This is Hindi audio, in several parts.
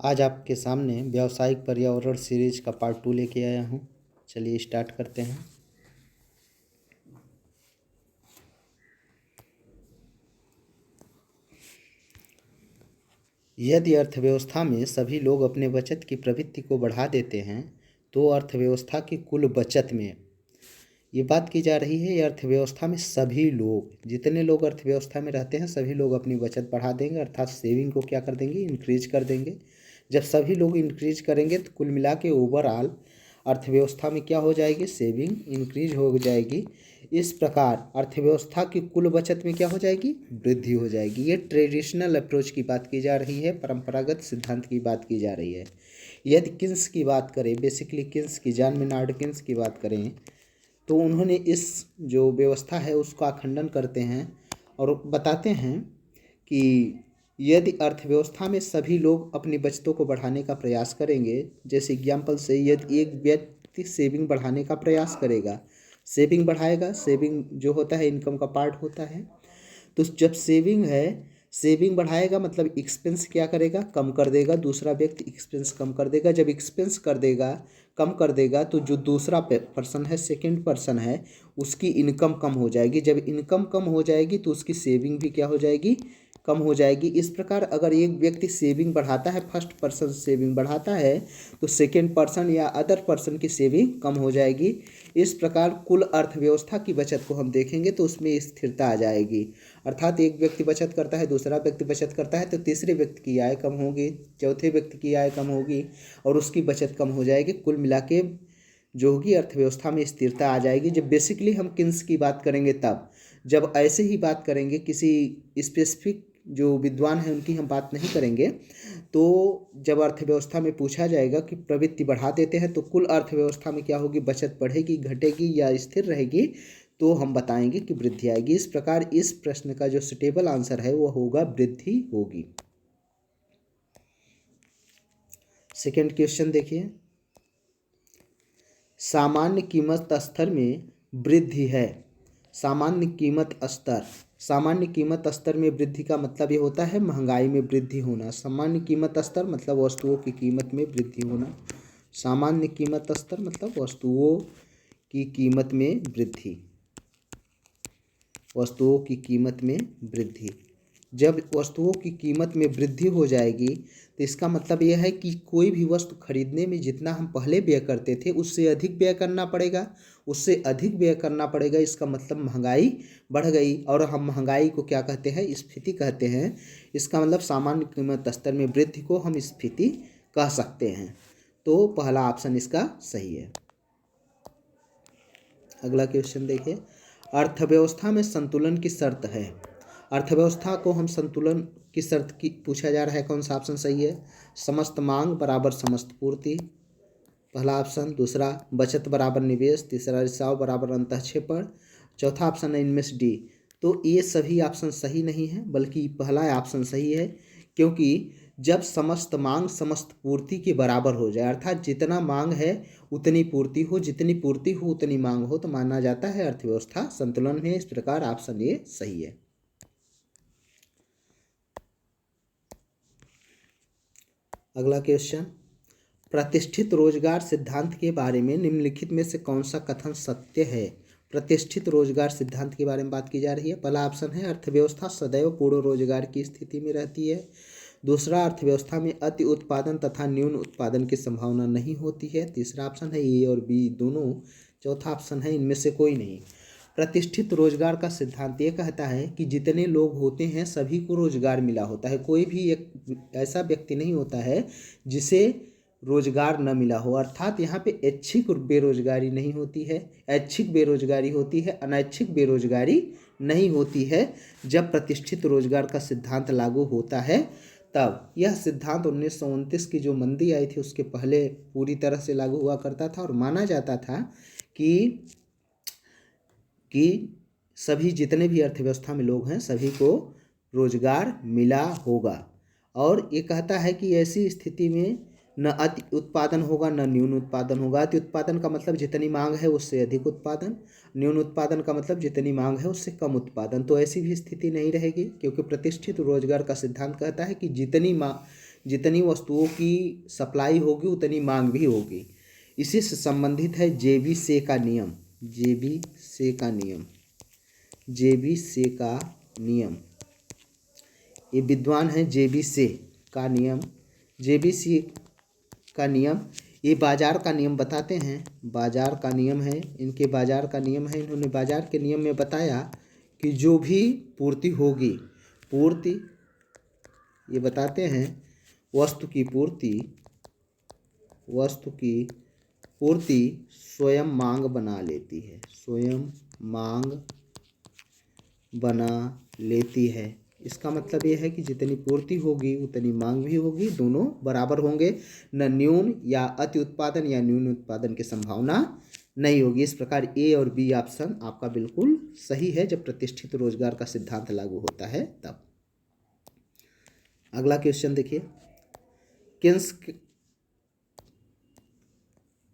आज आपके सामने व्यावसायिक पर्यावरण सीरीज का पार्ट 2 लेके आया हूँ। चलिए स्टार्ट करते हैं। यदि अर्थव्यवस्था में सभी लोग अपने बचत की प्रवृत्ति को बढ़ा देते हैं तो अर्थव्यवस्था की कुल बचत में ये बात की जा रही है। ये अर्थव्यवस्था में सभी लोग, जितने लोग अर्थव्यवस्था में रहते हैं सभी लोग अपनी बचत बढ़ा देंगे, अर्थात सेविंग को क्या कर देंगे, इंक्रीज कर देंगे। जब सभी लोग इंक्रीज करेंगे तो कुल मिला के ओवरऑल अर्थव्यवस्था में क्या हो जाएगी, सेविंग इंक्रीज हो जाएगी। इस प्रकार अर्थव्यवस्था की कुल बचत में क्या हो जाएगी, वृद्धि हो जाएगी। ये ट्रेडिशनल अप्रोच की बात की जा रही है, परंपरागत सिद्धांत की बात की जा रही है। यदि किन्स की बात करें, बेसिकली किन्स की, जॉन मेनार्ड किन्स की बात करें तो उन्होंने इस जो व्यवस्था है उसका खंडन करते हैं और बताते हैं कि यदि अर्थव्यवस्था में सभी लोग अपनी बचतों को बढ़ाने का प्रयास करेंगे, जैसे एग्जाम्पल से यदि एक व्यक्ति सेविंग बढ़ाने का प्रयास करेगा, सेविंग बढ़ाएगा, सेविंग जो होता है इनकम का पार्ट होता है, तो जब सेविंग है, सेविंग बढ़ाएगा मतलब एक्सपेंस क्या करेगा, कम कर देगा। दूसरा व्यक्ति एक्सपेंस कम कर देगा। जब एक्सपेंस कर देगा, कम कर देगा, तो जो दूसरा पर्सन है, सेकंड पर्सन है, उसकी इनकम कम हो जाएगी। जब इनकम कम हो जाएगी तो उसकी सेविंग भी क्या हो जाएगी, कम हो जाएगी। इस प्रकार अगर एक व्यक्ति सेविंग बढ़ाता है, फर्स्ट पर्सन सेविंग बढ़ाता है, तो सेकेंड पर्सन या अदर पर्सन की सेविंग कम हो जाएगी। इस प्रकार कुल अर्थव्यवस्था की बचत को हम देखेंगे तो उसमें स्थिरता आ जाएगी। अर्थात एक व्यक्ति बचत करता है, दूसरा व्यक्ति बचत करता है, तो तीसरे व्यक्ति की आय कम होगी, चौथे व्यक्ति की आय कम होगी और उसकी बचत कम हो जाएगी। कुल मिला के जो होगी अर्थव्यवस्था में स्थिरता आ जाएगी। जब बेसिकली हम किन्स की बात करेंगे तब, जब ऐसे ही बात करेंगे, किसी स्पेसिफिक जो विद्वान हैं उनकी हम बात नहीं करेंगे, तो जब अर्थव्यवस्था में पूछा जाएगा कि प्रवृत्ति बढ़ा देते हैं तो कुल अर्थव्यवस्था में क्या होगी, बचत बढ़ेगी, घटेगी या स्थिर रहेगी, तो हम बताएंगे कि वृद्धि आएगी। इस प्रकार इस प्रश्न का जो सुटेबल आंसर है वो होगा वृद्धि होगी। सेकंड क्वेश्चन देखिए, सामान्य कीमत स्तर में वृद्धि है। सामान्य कीमत स्तर, सामान्य कीमत स्तर में वृद्धि का मतलब ये होता है महंगाई में वृद्धि होना। सामान्य कीमत स्तर मतलब वस्तुओं की कीमत में वृद्धि होना। सामान्य कीमत स्तर मतलब वस्तुओं की कीमत में वृद्धि, वस्तुओं की कीमत में वृद्धि। जब वस्तुओं की कीमत में वृद्धि हो जाएगी तो इसका मतलब यह है कि कोई भी वस्तु खरीदने में जितना हम पहले व्यय करते थे उससे अधिक व्यय करना पड़ेगा, उससे अधिक व्यय करना पड़ेगा। इसका मतलब महंगाई बढ़ गई और हम महंगाई को क्या कहते हैं, स्फीति कहते हैं। इसका मतलब सामान्य कीमत स्तर में वृद्धि को हम स्फीति कह सकते हैं। तो पहला ऑप्शन इसका सही है। अगला क्वेश्चन देखिए, अर्थव्यवस्था में संतुलन की शर्त है। अर्थव्यवस्था को हम संतुलन की शर्त की पूछा जा रहा है, कौन सा ऑप्शन सही है। समस्त मांग बराबर समस्त पूर्ति, पहला ऑप्शन। दूसरा, बचत बराबर निवेश। तीसरा, रिसाव बराबर अंतःक्षेपण। चौथा ऑप्शन है इनमें से डी। तो ये सभी ऑप्शन सही नहीं है, बल्कि पहला ऑप्शन सही है, क्योंकि जब समस्त मांग समस्त पूर्ति के बराबर हो जाए, अर्थात जितना मांग है उतनी पूर्ति हो, जितनी पूर्ति हो उतनी मांग हो, तो माना जाता है अर्थव्यवस्था संतुलन में। इस प्रकार ऑप्शन ए सही है। अगला क्वेश्चन, प्रतिष्ठित रोजगार सिद्धांत के बारे में निम्नलिखित में से कौन सा कथन सत्य है। प्रतिष्ठित रोजगार सिद्धांत के बारे में बात की जा रही है। पहला ऑप्शन है, अर्थव्यवस्था सदैव पूर्ण रोजगार की स्थिति में रहती है। दूसरा, अर्थव्यवस्था में अति उत्पादन तथा न्यून उत्पादन की संभावना नहीं होती है। तीसरा ऑप्शन है ए और बी दोनों। चौथा ऑप्शन है इनमें से कोई नहीं। प्रतिष्ठित रोजगार का सिद्धांत ये कहता है कि जितने लोग होते हैं सभी को रोजगार मिला होता है। कोई भी एक ऐसा व्यक्ति नहीं होता है जिसे रोजगार न मिला हो। अर्थात यहाँ पे ऐच्छिक बेरोजगारी नहीं होती है, ऐच्छिक बेरोजगारी होती है, अनैच्छिक बेरोजगारी नहीं होती है। जब प्रतिष्ठित रोजगार का सिद्धांत लागू होता है तब, यह सिद्धांत 1929 की जो मंदी आई थी उसके पहले पूरी तरह से लागू हुआ करता था और माना जाता था कि सभी जितने भी अर्थव्यवस्था में लोग हैं सभी को रोजगार मिला होगा। और ये कहता है कि ऐसी स्थिति में न अति उत्पादन होगा न न्यून उत्पादन होगा। अति उत्पादन का मतलब जितनी मांग है उससे अधिक उत्पादन, न्यून उत्पादन का मतलब जितनी मांग है उससे कम उत्पादन। तो ऐसी भी स्थिति नहीं रहेगी, क्योंकि प्रतिष्ठित रोजगार का सिद्धांत कहता है कि जितनी वस्तुओं की सप्लाई होगी उतनी मांग भी होगी। इसी से संबंधित है जेबी से का नियम। जेबी से का नियम, जेबी से का नियम, ये विद्वान है जेबी से का नियम। जेबी से का नियम ये बाजार का नियम बताते हैं। बाजार का नियम है इनके, बाजार का नियम है। इन्होंने बाजार के नियम में बताया कि जो भी पूर्ति होगी, पूर्ति ये बताते हैं वस्तु की पूर्ति, वस्तु की पूर्ति स्वयं मांग बना लेती है, स्वयं मांग बना लेती है। इसका मतलब ये है कि जितनी पूर्ति होगी उतनी मांग भी होगी, दोनों बराबर होंगे, न न्यून या अति उत्पादन या न्यून उत्पादन की संभावना नहीं होगी। इस प्रकार ए और बी ऑप्शन आपका बिल्कुल सही है जब प्रतिष्ठित रोजगार का सिद्धांत लागू होता है तब। अगला क्वेश्चन देखिए,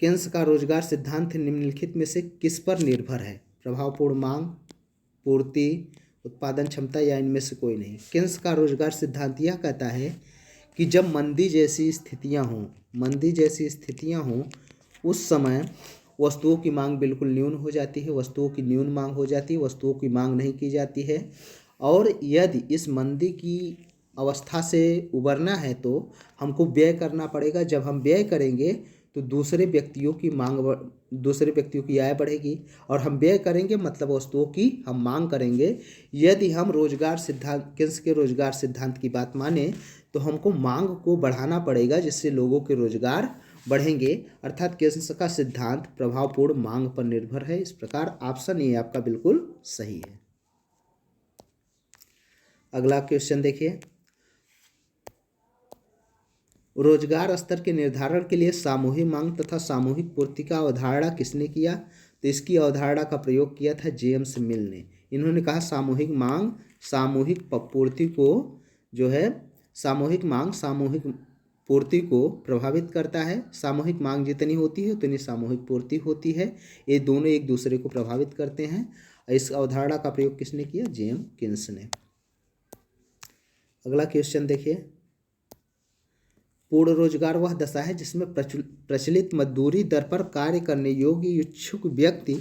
केन्स का रोजगार सिद्धांत निम्नलिखित में से किस पर निर्भर है? प्रभावपूर्ण मांग, पूर्ति, उत्पादन क्षमता या इनमें से कोई नहीं। केन्स का रोजगार सिद्धांत यह कहता है कि जब मंदी जैसी स्थितियां हों, मंदी जैसी स्थितियां हों, उस समय वस्तुओं की मांग बिल्कुल न्यून हो जाती है, वस्तुओं की न्यून मांग हो जाती है, वस्तुओं की मांग नहीं की जाती है। और यदि इस मंदी की अवस्था से उबरना है तो हमको व्यय करना पड़ेगा। जब हम व्यय करेंगे तो दूसरे व्यक्तियों की दूसरे व्यक्तियों की आय बढ़ेगी, और हम व्यय करेंगे मतलब वस्तुओं की हम मांग करेंगे। यदि हम रोजगार सिद्धांत, केन्स के रोजगार सिद्धांत की बात माने तो हमको मांग को बढ़ाना पड़ेगा जिससे लोगों के रोजगार बढ़ेंगे। अर्थात केन्स का सिद्धांत प्रभावपूर्ण मांग पर निर्भर है। इस प्रकार ऑप्शन ए आपका बिल्कुल सही है। अगला क्वेश्चन देखिए, रोजगार स्तर के निर्धारण के लिए सामूहिक मांग तथा सामूहिक पूर्ति का अवधारणा किसने किया? तो इसकी अवधारणा का प्रयोग किया था जेम्स मिल ने। इन्होंने कहा सामूहिक मांग सामूहिक पूर्ति को जो है, सामूहिक मांग सामूहिक पूर्ति को प्रभावित करता है। सामूहिक मांग जितनी होती है उतनी सामूहिक पूर्ति होती है, ये दोनों एक दूसरे को प्रभावित करते हैं। इस अवधारणा का प्रयोग किसने किया? जेम्स केन्स ने। अगला क्वेश्चन देखिए, पूर्ण रोजगार वह दशा है जिसमें प्रचलित मजदूरी दर पर कार्य करने योग्य इच्छुक व्यक्ति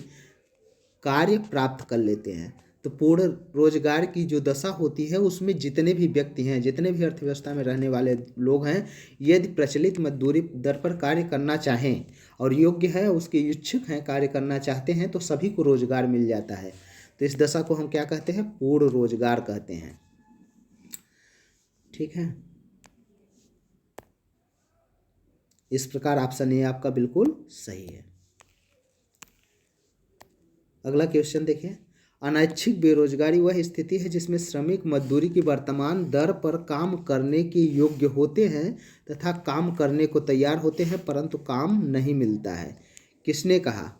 कार्य प्राप्त कर लेते हैं। तो पूर्ण रोजगार की जो दशा होती है उसमें जितने भी व्यक्ति हैं, जितने भी अर्थव्यवस्था में रहने वाले लोग हैं, यदि प्रचलित मजदूरी दर पर कार्य करना चाहें और योग्य है, उसके इच्छुक हैं, कार्य करना चाहते हैं, तो सभी को रोजगार मिल जाता है। तो इस दशा को हम क्या कहते हैं? पूर्ण रोजगार कहते हैं। ठीक है, इस प्रकार ऑप्शन ए आपका बिल्कुल सही है। अगला क्वेश्चन देखिए, अनैच्छिक बेरोजगारी वह स्थिति है जिसमें श्रमिक मजदूरी की वर्तमान दर पर काम करने के योग्य होते हैं तथा काम करने को तैयार होते हैं परंतु काम नहीं मिलता है। किसने कहा?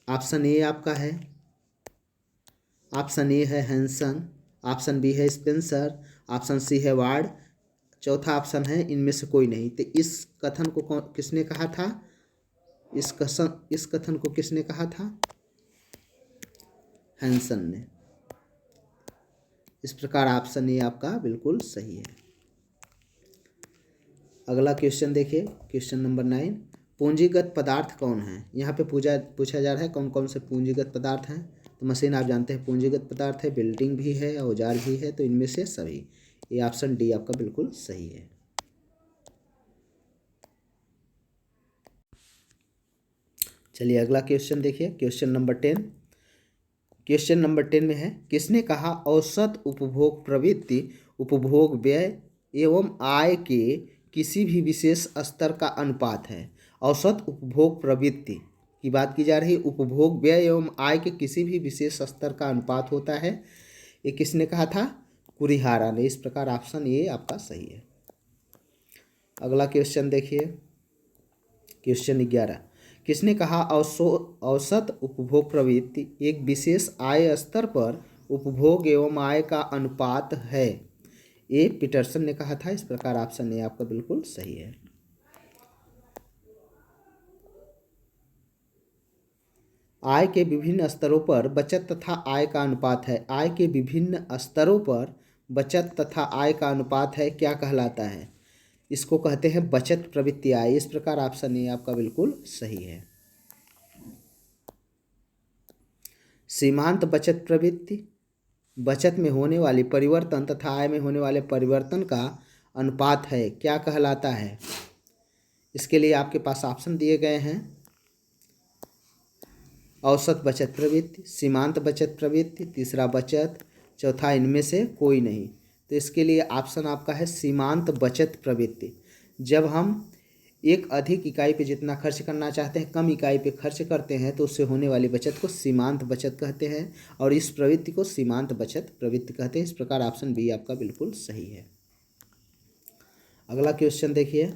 ऑप्शन ए आपका है, ऑप्शन ए है हैंसन, ऑप्शन बी है स्पेंसर, ऑप्शन सी है वार्ड, चौथा ऑप्शन है इनमें से कोई नहीं। तो इस कथन को किसने कहा था? इस कथन को किसने कहा था? हैंसन ने। इस प्रकार ऑप्शन ए आपका बिल्कुल सही है। अगला क्वेश्चन देखिए, क्वेश्चन नंबर 9, पूंजीगत पदार्थ कौन है? यहाँ पे पूछा जा रहा है कौन कौन से पूंजीगत पदार्थ हैं। तो मशीन आप जानते हैं पूंजीगत पदार्थ है, बिल्डिंग भी है, औजार भी है, तो इनमें से सभी। ये ऑप्शन डी आपका बिल्कुल सही है। चलिए अगला क्वेश्चन देखिए, क्वेश्चन नंबर 10। क्वेश्चन नंबर 10 में है, किसने कहा औसत उपभोग प्रवृत्ति उपभोग व्यय एवं आय के किसी भी विशेष स्तर का अनुपात है? औसत उपभोग प्रवृत्ति की बात की जा रही है, उपभोग व्यय एवं आय के किसी भी विशेष स्तर का अनुपात होता है। ये किसने कहा था? कुरिहारा ने। इस प्रकार ऑप्शन ए आपका सही है। अगला क्वेश्चन देखिए, क्वेश्चन 11, किसने कहा औसत उपभोग प्रवृत्ति एक विशेष आय स्तर पर उपभोग एवं आय का अनुपात है? ए पीटरसन ने कहा था। इस प्रकार ऑप्शन ए आपका बिल्कुल सही है। आय के विभिन्न स्तरों पर बचत तथा आय का अनुपात है। आय के विभिन्न स्तरों पर बचत तथा आय का अनुपात है, क्या कहलाता है? इसको कहते हैं बचत प्रवृत्ति आय। इस प्रकार ऑप्शन ए आपका बिल्कुल सही है। सीमांत बचत प्रवृत्ति बचत में होने वाली परिवर्तन तथा आय में होने वाले परिवर्तन का अनुपात है, क्या कहलाता है? इसके लिए आपके पास ऑप्शन दिए गए हैं। औसत बचत प्रवृत्ति, सीमांत बचत प्रवृत्ति, तीसरा बचत, चौथा इनमें से कोई नहीं। तो इसके लिए ऑप्शन आपका है सीमांत बचत प्रवृत्ति। जब हम एक अधिक इकाई पे जितना खर्च करना चाहते हैं कम इकाई पे खर्च करते हैं तो उससे होने वाली बचत को सीमांत बचत कहते हैं और इस प्रवृत्ति को सीमांत बचत प्रवृत्ति कहते हैं। इस प्रकार ऑप्शन बी आपका बिल्कुल सही है। अगला क्वेश्चन देखिए,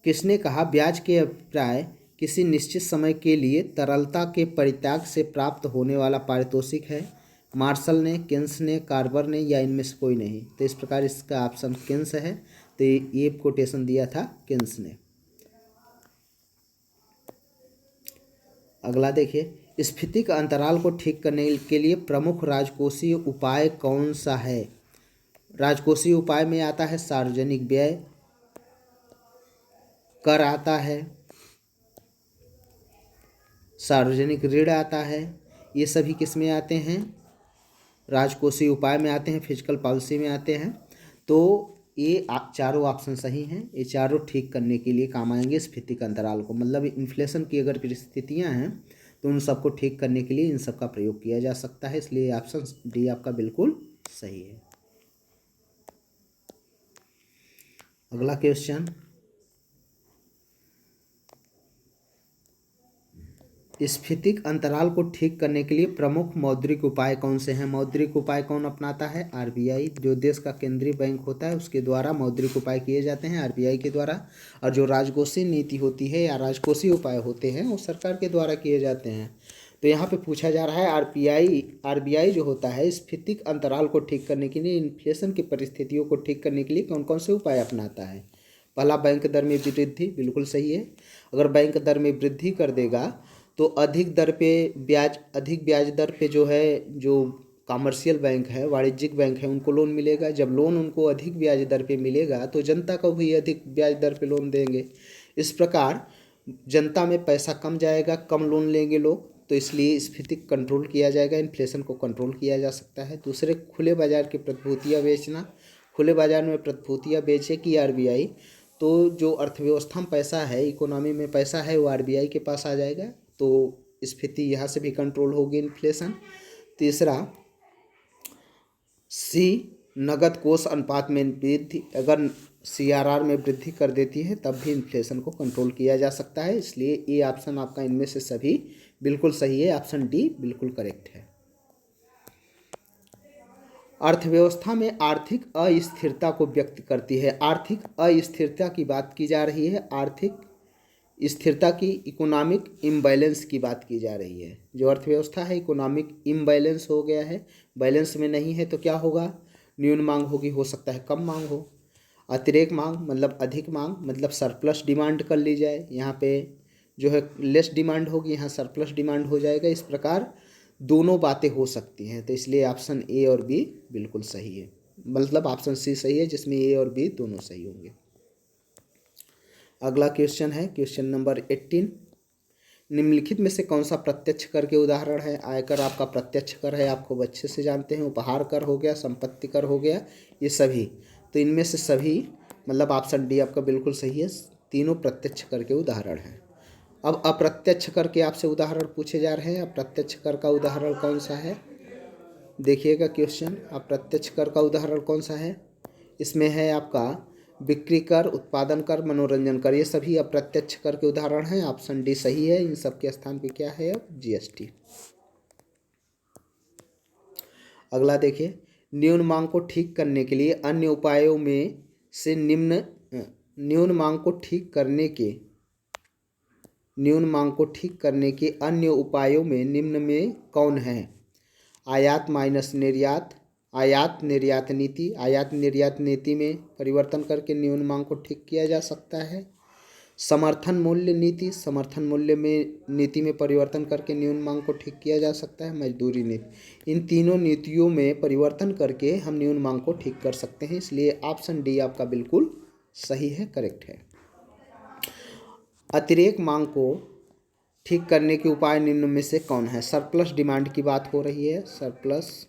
किसने कहा ब्याज के अभिप्राय किसी निश्चित समय के लिए तरलता के परित्याग से प्राप्त होने वाला पारितोषिक है? मार्शल ने, केन्स ने, कार्बर ने या इनमें से कोई नहीं? तो इस प्रकार इसका ऑप्शन केन्स है। तो ये कोटेशन दिया था केन्स ने। अगला देखिए, स्फीति का अंतराल को ठीक करने के लिए प्रमुख राजकोषीय उपाय कौन सा है? राजकोषीय उपाय में आता है सार्वजनिक व्यय, कर आता है, सार्वजनिक ऋण आता है। ये सभी किस में आते हैं? राजकोषीय उपाय में आते हैं, फिजिकल पॉलिसी में आते हैं। तो ये चारों ऑप्शन सही हैं। ये चारों ठीक करने के लिए काम आएंगे स्फीति का अंतराल को। मतलब इन्फ्लेशन की अगर परिस्थितियाँ हैं तो उन सबको ठीक करने के लिए इन सब का प्रयोग किया जा सकता है। इसलिए ऑप्शन डी आपका बिल्कुल सही है। अगला क्वेश्चन, स्फीतिक अंतराल को ठीक करने के लिए प्रमुख मौद्रिक उपाय कौन से हैं? मौद्रिक उपाय कौन अपनाता है? आरबीआई, जो देश का केंद्रीय बैंक होता है उसके द्वारा मौद्रिक उपाय किए जाते हैं, आरबीआई के द्वारा। और जो राजकोषीय नीति होती है या राजकोषीय उपाय होते हैं वो सरकार के द्वारा किए जाते हैं। तो यहाँ पे पूछा जा रहा है आरबीआई जो होता है स्फीतिक अंतराल को ठीक करने के लिए, इन्फ्लेशन की परिस्थितियों को ठीक करने के लिए कौन कौन से उपाय अपनाता है? पहला, बैंक दर में वृद्धि, बिल्कुल सही है। अगर बैंक दर में वृद्धि कर देगा तो अधिक ब्याज दर पे जो है, जो कमर्शियल बैंक है, वाणिज्यिक बैंक है, उनको लोन मिलेगा। जब लोन उनको अधिक ब्याज दर पे मिलेगा तो जनता को भी अधिक ब्याज दर पे लोन देंगे। इस प्रकार जनता में पैसा कम जाएगा, कम लोन लेंगे लोग। तो इसलिए स्फीति कंट्रोल किया जाएगा, इन्फ्लेशन को कंट्रोल किया जा सकता है। दूसरे, खुले बाजार की प्रतिभूतियाँ बेचना। खुले बाजार में प्रतिभूतियाँ बेचेगी आरबीआई तो जो अर्थव्यवस्था में पैसा है, इकोनॉमी में पैसा है, वो आरबीआई के पास आ जाएगा। तो स्फीति यहाँ से भी कंट्रोल होगी, इन्फ्लेशन। तीसरा, सी, नगद कोष अनुपात में वृद्धि। अगर सीआरआर में वृद्धि कर देती है तब भी इन्फ्लेशन को कंट्रोल किया जा सकता है। इसलिए ये ऑप्शन आपका इनमें से सभी बिल्कुल सही है। ऑप्शन डी बिल्कुल करेक्ट है। अर्थव्यवस्था में आर्थिक अस्थिरता को व्यक्त करती है। आर्थिक अस्थिरता की बात की जा रही है। आर्थिक स्थिरता की, इकोनॉमिक इम्बैलेंस की बात की जा रही है। जो अर्थव्यवस्था है इकोनॉमिक इम्बैलेंस हो गया है, बैलेंस में नहीं है। तो क्या होगा? न्यून मांग होगी, हो सकता है कम मांग हो। अतिरेक मांग मतलब अधिक मांग, मतलब सरप्लस डिमांड कर ली जाए। यहाँ पे जो है लेस डिमांड होगी, यहाँ सरप्लस डिमांड हो जाएगा। इस प्रकार दोनों बातें हो सकती हैं। तो इसलिए ऑप्शन ए और बी बिल्कुल सही है। मतलब ऑप्शन सी सही है जिसमें ए और बी दोनों सही होंगे। अगला क्वेश्चन है क्वेश्चन नंबर 18। निम्नलिखित में से कौन सा प्रत्यक्ष कर के उदाहरण है? आयकर आपका प्रत्यक्ष कर है, आपको अच्छे से जानते हैं। उपहार कर हो गया, संपत्ति कर हो गया, ये सभी। तो इनमें से सभी मतलब ऑप्शन डी आपका बिल्कुल सही है। तीनों प्रत्यक्ष कर के उदाहरण हैं। अब अप्रत्यक्ष कर के आपसे उदाहरण पूछे जा रहे हैं। अप्रत्यक्ष कर का उदाहरण कौन सा है? देखिएगा क्वेश्चन, अप्रत्यक्ष कर का उदाहरण कौन सा है? इसमें है आपका बिक्री कर, उत्पादन कर, मनोरंजन कर। ये सभी अप्रत्यक्ष कर के उदाहरण हैं। ऑप्शन डी सही है। इन सब के स्थान पे क्या है? अब जीएसटी। अगला देखिए, न्यून मांग को ठीक करने के लिए अन्य उपायों में से न्यून मांग को ठीक करने के अन्य उपायों में निम्न में कौन है? आयात माइनस निर्यात, आयात निर्यात नीति। आयात निर्यात नीति में परिवर्तन करके न्यून मांग को ठीक किया जा सकता है। समर्थन मूल्य नीति, समर्थन मूल्य में नीति में परिवर्तन करके न्यून मांग को ठीक किया जा सकता है। मजदूरी नीति, इन तीनों नीतियों में परिवर्तन करके हम न्यून मांग को ठीक कर सकते हैं, इसलिए ऑप्शन डी आपका बिल्कुल सही है, करेक्ट है। अतिरेक मांग को ठीक करने के उपाय निम्न में से कौन है? सरप्लस डिमांड की बात हो रही है, सरप्लस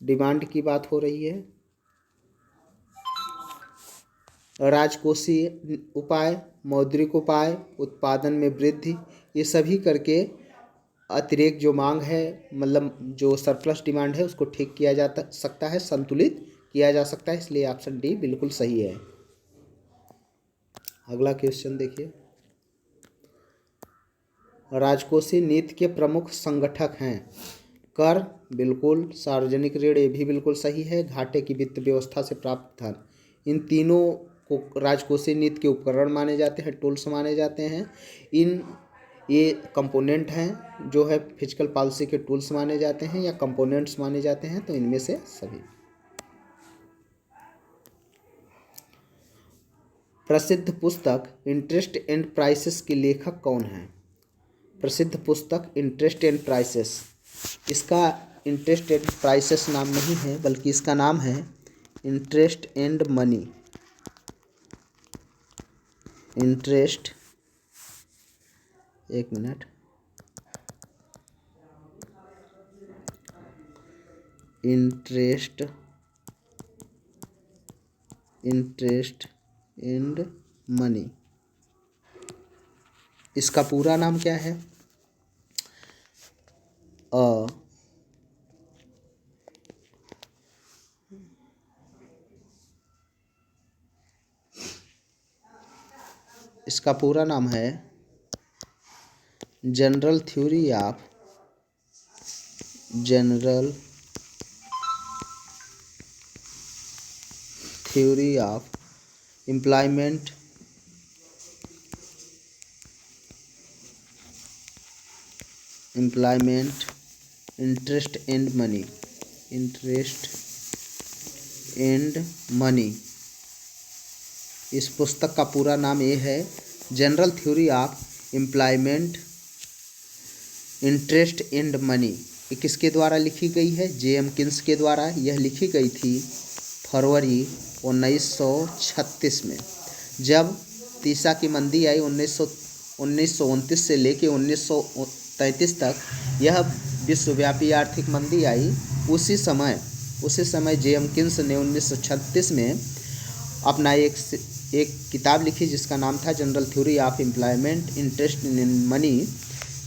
डिमांड की बात हो रही है। राजकोषीय उपाय, मौद्रिक उपाय, उत्पादन में वृद्धि, ये सभी करके अतिरेक जो मांग है, मतलब जो सरप्लस डिमांड है, उसको ठीक किया जा सकता है, संतुलित किया जा सकता है, इसलिए ऑप्शन डी बिल्कुल सही है। अगला क्वेश्चन देखिए, राजकोषीय नीति के प्रमुख संगठक हैं। कर, बिल्कुल। सार्वजनिक ऋण, ये भी बिल्कुल सही है। घाटे की वित्त व्यवस्था से प्राप्त धन, इन तीनों को राजकोषीय नीति के उपकरण माने जाते हैं, टूल्स माने जाते हैं। ये कंपोनेंट हैं जो है फिजिकल पॉलिसी के टूल्स माने जाते हैं या कंपोनेंट्स माने जाते हैं, तो इनमें से सभी। प्रसिद्ध पुस्तक इंटरेस्ट एंड प्राइसेस के लेखक कौन है? प्रसिद्ध पुस्तक इंटरेस्ट एंड प्राइसेस, इसका इंटरेस्ट एंड प्राइसेस नाम नहीं है, बल्कि इसका नाम है इंटरेस्ट एंड मनी। इंटरेस्ट, एक मिनट, इंटरेस्ट एंड मनी, इसका पूरा नाम क्या है? इसका पूरा नाम है general theory of employment interest and money. इस पुस्तक का पूरा नाम ये है general theory of employment interest and money. ये किसके द्वारा लिखी गई है? J.M. किन्स के द्वारा। यह लिखी गई थी फरवरी 1936 में, जब तीसा की मंदी आई। 1929 से लेके 1933 तक यह विश्वव्यापी आर्थिक मंदी आई। उसी समय J.M. किन्स ने 1936 में अपना एक किताब लिखी जिसका नाम था general theory of employment interest in money.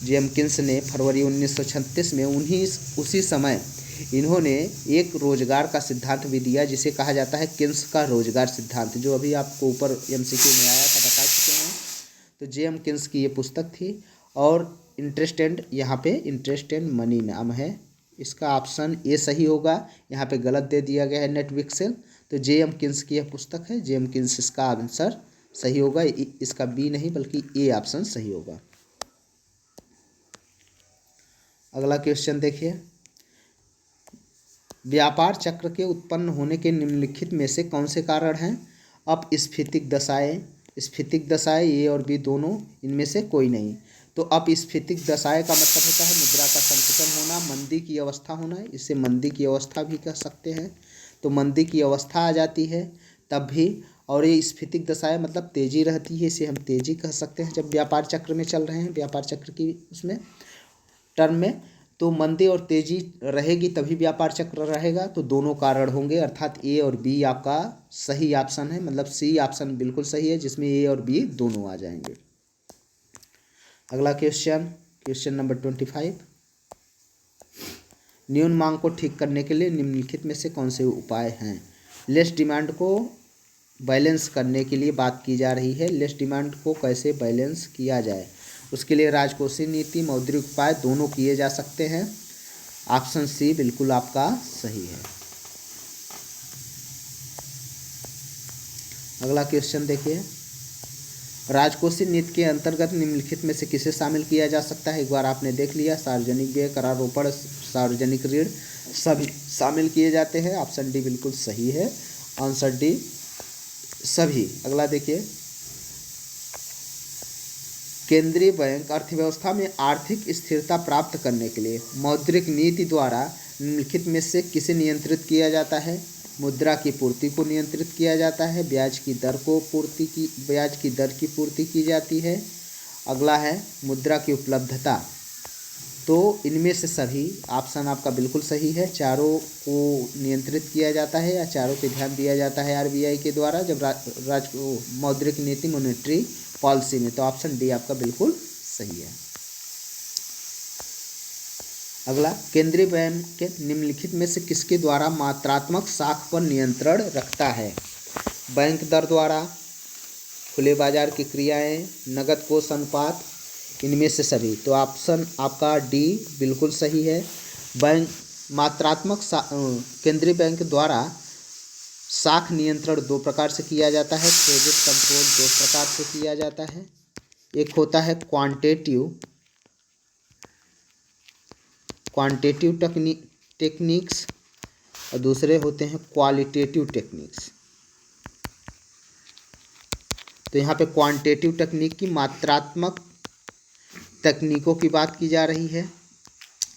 J.M. Keynes ने फरवरी 1936 में उसी समय इन्होंने एक रोजगार का सिद्धांत भी दिया, जिसे कहा जाता है किन्स का रोजगार सिद्धांत, जो अभी आपको ऊपर MCQ में आया था, बता चुके हैं। तो J.M. किन्स की ये पुस्तक थी। और यहाँ पे इंटरेस्ट एंड मनी नाम है। इसका ऑप्शन ए सही होगा, यहाँ पे गलत दे दिया गया है नेट विक्सेल। तो J.M. किन्स की यह पुस्तक है, J.M. किन्स इसका आंसर सही होगा। इसका बी नहीं बल्कि ए ऑप्शन सही होगा। अगला क्वेश्चन देखिए, व्यापार चक्र के उत्पन्न होने के निम्नलिखित में से कौन से कारण हैं? अपस्फीतिक दशाएं, स्फीतिक दशाएं, ए और बी दोनों, इनमें से कोई नहीं। तो अपस्फीतिक दशाएं का मतलब होता है मुद्रा का संकुचन होना, मंदी की अवस्था होना, इसे मंदी की अवस्था भी कह सकते हैं। तो मंदी की अवस्था आ जाती है तब भी। और ये स्फीतिक दशाएं मतलब तेजी रहती है, इसे हम तेजी कह सकते हैं जब व्यापार चक्र में चल रहे हैं, व्यापार चक्र की उसमें टर्म में। तो मंदी और तेजी रहेगी तभी व्यापार चक्र रहेगा। तो दोनों कारण होंगे, अर्थात ए और बी आपका सही ऑप्शन है, मतलब सी ऑप्शन बिल्कुल सही है, जिसमें ए और बी दोनों आ जाएंगे। अगला क्वेश्चन नंबर 25, न्यून मांग को ठीक करने के लिए निम्नलिखित में से कौन से उपाय हैं? लेस डिमांड को बैलेंस करने के लिए बात की जा रही है। लेस डिमांड को कैसे बैलेंस किया जाए, उसके लिए राजकोषीय नीति, मौद्रिक उपाय दोनों किए जा सकते हैं। ऑप्शन सी बिल्कुल आपका सही है। अगला क्वेश्चन देखिए, राजकोषीय नीति के अंतर्गत निम्नलिखित में से किसे शामिल किया जा सकता है? एक बार आपने देख लिया, सार्वजनिक व्यय, करारोपण, सार्वजनिक ऋण, सभी शामिल किए जाते हैं। ऑप्शन डी बिल्कुल सही है, आंसर डी सभी। अगला देखिए, केंद्रीय बैंक अर्थव्यवस्था में आर्थिक स्थिरता प्राप्त करने के लिए मौद्रिक नीति द्वारा निम्नलिखित में से किसे नियंत्रित किया जाता है? मुद्रा की पूर्ति को नियंत्रित किया जाता है, ब्याज की दर की पूर्ति की जाती है। अगला है मुद्रा की उपलब्धता। तो इनमें से सभी ऑप्शन आपका बिल्कुल सही है। चारों को नियंत्रित किया जाता है या चारों पे ध्यान दिया जाता है आरबीआई के द्वारा जब मौद्रिक नीति मॉनेटरी पॉलिसी में। तो ऑप्शन डी आपका बिल्कुल सही है। अगला, केंद्रीय बैंक के निम्नलिखित में से किसके द्वारा मात्रात्मक साख पर नियंत्रण रखता है? बैंक दर द्वारा, खुले बाजार की क्रियाएं, नगद कोष अनुपात, इनमें से सभी। तो ऑप्शन आपका डी बिल्कुल सही है। बैंक मात्रात्मक केंद्रीय बैंक द्वारा साख नियंत्रण दो प्रकार से किया जाता है। क्रेडिट कंट्रोल दो प्रकार से किया जाता है। एक होता है क्वांटिटेटिव टेक्निक्स और दूसरे होते हैं क्वालिटेटिव टेक्निक्स। तो यहाँ पे क्वांटिटेटिव टेक्निक की मात्रात्मक तकनीकों की बात की जा रही है।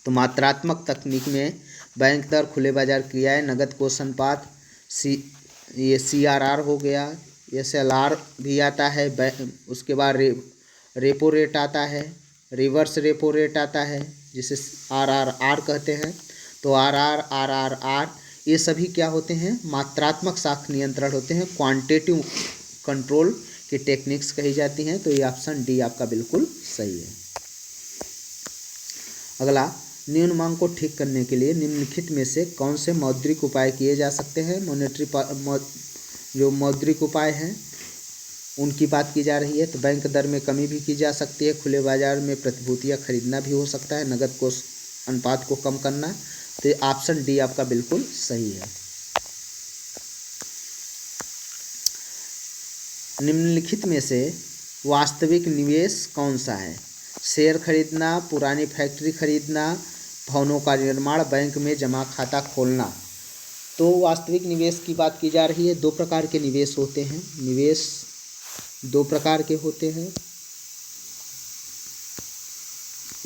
तो मात्रात्मक तकनीक में बैंक दर, खुले बाजार क्रियाएं, नगद कोष अनुपात, ये CRR हो गया, SLR भी आता है। उसके बाद रेपो रेट आता है, रिवर्स रेपो रेट आता है जिसे RRR कहते हैं। तो RRR ये सभी क्या होते हैं? मात्रात्मक साख नियंत्रण होते हैं, क्वांटिटेटिव कंट्रोल की टेक्निक्स कही जाती हैं। तो ये ऑप्शन डी आपका बिल्कुल सही है। अगला, न्यून मांग को ठीक करने के लिए निम्नलिखित में से कौन से मौद्रिक उपाय किए जा सकते हैं? जो मौद्रिक उपाय हैं उनकी बात की जा रही है। तो बैंक दर में कमी भी की जा सकती है, खुले बाजार में प्रतिभूतियां खरीदना भी हो सकता है, नगद कोष अनुपात को कम करना। तो ये ऑप्शन डी आपका बिल्कुल सही है। निम्नलिखित में से वास्तविक निवेश कौन सा है? शेयर खरीदना, पुरानी फैक्ट्री खरीदना, भवनों का निर्माण, बैंक में जमा खाता खोलना। तो वास्तविक निवेश की बात की जा रही है। दो प्रकार के निवेश होते हैं। निवेश दो प्रकार के होते हैं,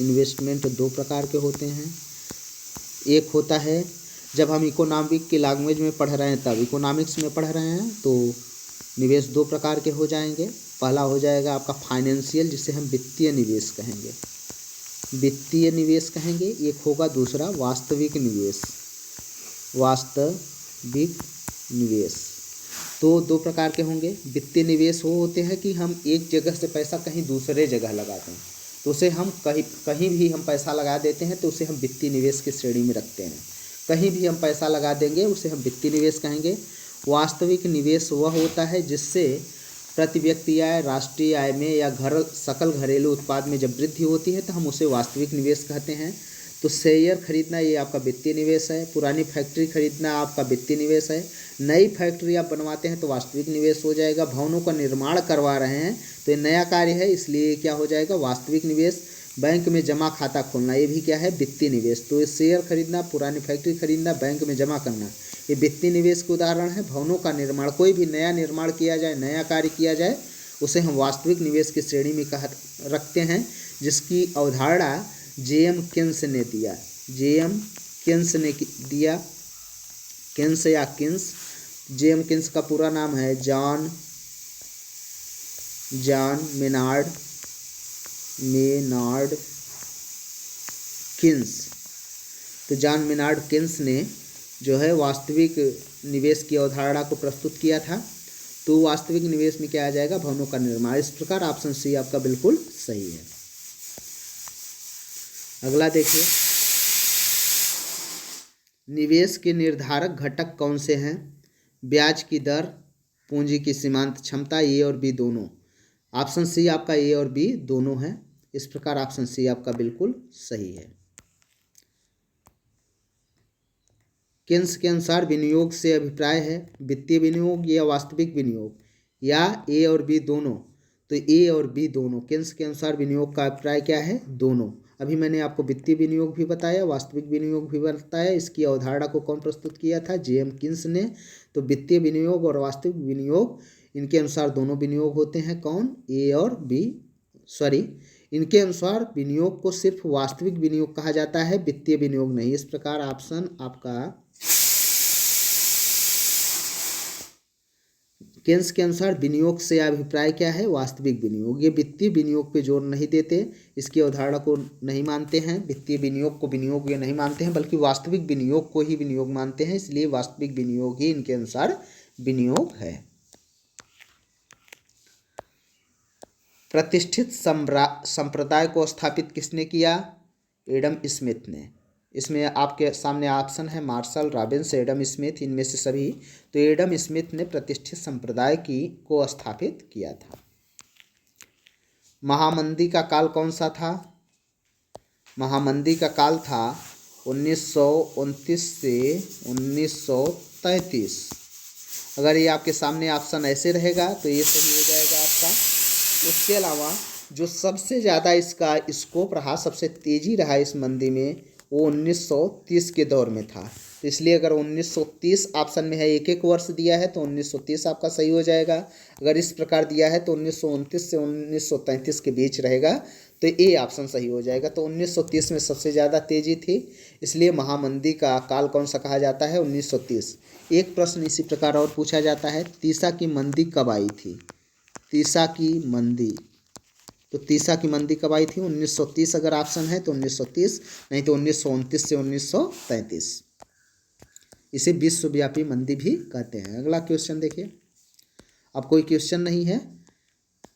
इन्वेस्टमेंट दो प्रकार के होते हैं। एक होता है जब हम इकोनॉमिक की लैंग्वेज में पढ़ रहे हैं, तब इकोनॉमिक्स में पढ़ रहे हैं तो निवेश दो प्रकार के हो जाएंगे। पहला हो जाएगा आपका फाइनेंशियल, जिसे हम वित्तीय निवेश कहेंगे, एक होगा दूसरा वास्तविक निवेश। तो दो प्रकार के होंगे। वित्तीय निवेश वो होते हैं कि हम एक जगह से पैसा कहीं दूसरे जगह लगाते हैं, तो उसे हम कहीं भी हम पैसा लगा देते हैं तो उसे हम वित्तीय निवेश की श्रेणी में रखते हैं। कहीं भी हम पैसा लगा देंगे उसे हम वित्तीय निवेश कहेंगे। वास्तविक निवेश वह होता है जिससे प्रति व्यक्ति आय, राष्ट्रीय आय में या सकल घरेलू उत्पाद में जब वृद्धि होती है तो हम उसे वास्तविक निवेश कहते हैं। तो शेयर खरीदना ये आपका वित्तीय निवेश है, पुरानी फैक्ट्री खरीदना आपका वित्तीय निवेश है, नई फैक्ट्री आप बनवाते हैं तो वास्तविक निवेश हो जाएगा, भवनों का निर्माण करवा रहे हैं तो ये नया कार्य है इसलिए क्या हो जाएगा? वास्तविक निवेश। बैंक में जमा खाता खोलना ये भी क्या है? वित्तीय निवेश। तो ये शेयर खरीदना, पुरानी फैक्ट्री खरीदना, बैंक में जमा करना ये वित्तीय निवेश के उदाहरण है। भवनों का निर्माण, कोई भी नया निर्माण किया जाए, नया कार्य किया जाए, उसे हम वास्तविक निवेश की श्रेणी में रखते हैं, जिसकी अवधारणा J.M. केन्स ने दिया। J.M. केन्स का पूरा नाम है जॉन मेनार्ड केन्स। तो जॉन मेनार्ड केन्स ने जो है वास्तविक निवेश की अवधारणा को प्रस्तुत किया था। तो वास्तविक निवेश में क्या आ जाएगा? भवनों का निर्माण। इस प्रकार ऑप्शन सी आपका बिल्कुल सही है। अगला देखिए, निवेश के निर्धारक घटक कौन से हैं? ब्याज की दर, पूंजी की सीमांत क्षमता, ए और बी दोनों। ऑप्शन सी आपका ए और बी दोनों है। इस प्रकार ऑप्शन सी आपका बिल्कुल सही है। केन्स के अनुसार विनियोग से अभिप्राय है वित्तीय विनियोग या वास्तविक विनियोग, या ए और बी दोनों। तो ए और बी दोनों। केन्स के अनुसार विनियोग का अभिप्राय क्या है? दोनों। अभी मैंने आपको वित्तीय विनियोग भी बताया, वास्तविक विनियोग भी बताया। इसकी अवधारणा को कौन प्रस्तुत किया था? J.M. केन्स ने। तो वित्तीय विनियोग और वास्तविक विनियोग, इनके अनुसार दोनों विनियोग होते हैं। कौन? ए और बी इनके अनुसार विनियोग को सिर्फ वास्तविक विनियोग कहा जाता है, वित्तीय विनियोग नहीं। इस प्रकार ऑप्शन आपका केन्स के अनुसार विनियोग से अभिप्राय क्या है? वास्तविक विनियोग। ये वित्तीय विनियोग पे जोर नहीं देते, इसकी अवधारणा को नहीं मानते हैं, वित्तीय विनियोग को विनियोग ये नहीं मानते हैं, बल्कि वास्तविक विनियोग को ही विनियोग मानते हैं। इसलिए वास्तविक विनियोग ही इनके अनुसार विनियोग है। प्रतिष्ठित संप्रदाय को स्थापित किसने किया? एडम स्मिथ ने। इसमें आपके सामने ऑप्शन है मार्शल, रॉबिन्स, एडम स्मिथ, इनमें से सभी। तो एडम स्मिथ ने प्रतिष्ठित संप्रदाय को स्थापित किया था। महामंदी का काल कौन सा था? महामंदी का काल था 1929 से 1933। अगर ये आपके सामने ऑप्शन ऐसे रहेगा तो ये सही हो जाएगा आपका। उसके अलावा जो सबसे ज़्यादा इसका स्कोप रहा, सबसे तेज़ी रहा इस मंदी में, वो 1930 के दौर में था। तो इसलिए अगर 1930 ऑप्शन में है, एक एक वर्ष दिया है, तो 1930 आपका सही हो जाएगा। अगर इस प्रकार दिया है तो 1929 से 1933 के बीच रहेगा, तो ए ऑप्शन सही हो जाएगा। तो 1930 में सबसे ज़्यादा तेज़ी थी, इसलिए महामंदी का काल कौन सा कहा जाता है? 1930। एक प्रश्न इसी प्रकार और पूछा जाता है, तीसा की मंदी कब आई थी? तीसा की मंदी, तो तीसा की मंदी कब आई थी? 1930 अगर ऑप्शन है तो 1930, नहीं तो 1929 से 1933। इसे विश्वव्यापी मंदी भी कहते हैं। अगला क्वेश्चन देखिए। अब कोई क्वेश्चन नहीं है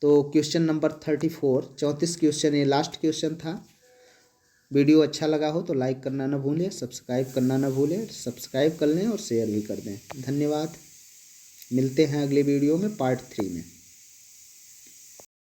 तो क्वेश्चन नंबर 34, 34 क्वेश्चन, ये लास्ट क्वेश्चन था। वीडियो अच्छा लगा हो तो लाइक करना ना भूलें, सब्सक्राइब करना ना भूलें। सब्सक्राइब कर लें और शेयर भी कर दें। धन्यवाद। मिलते हैं अगले वीडियो में पार्ट 3 में।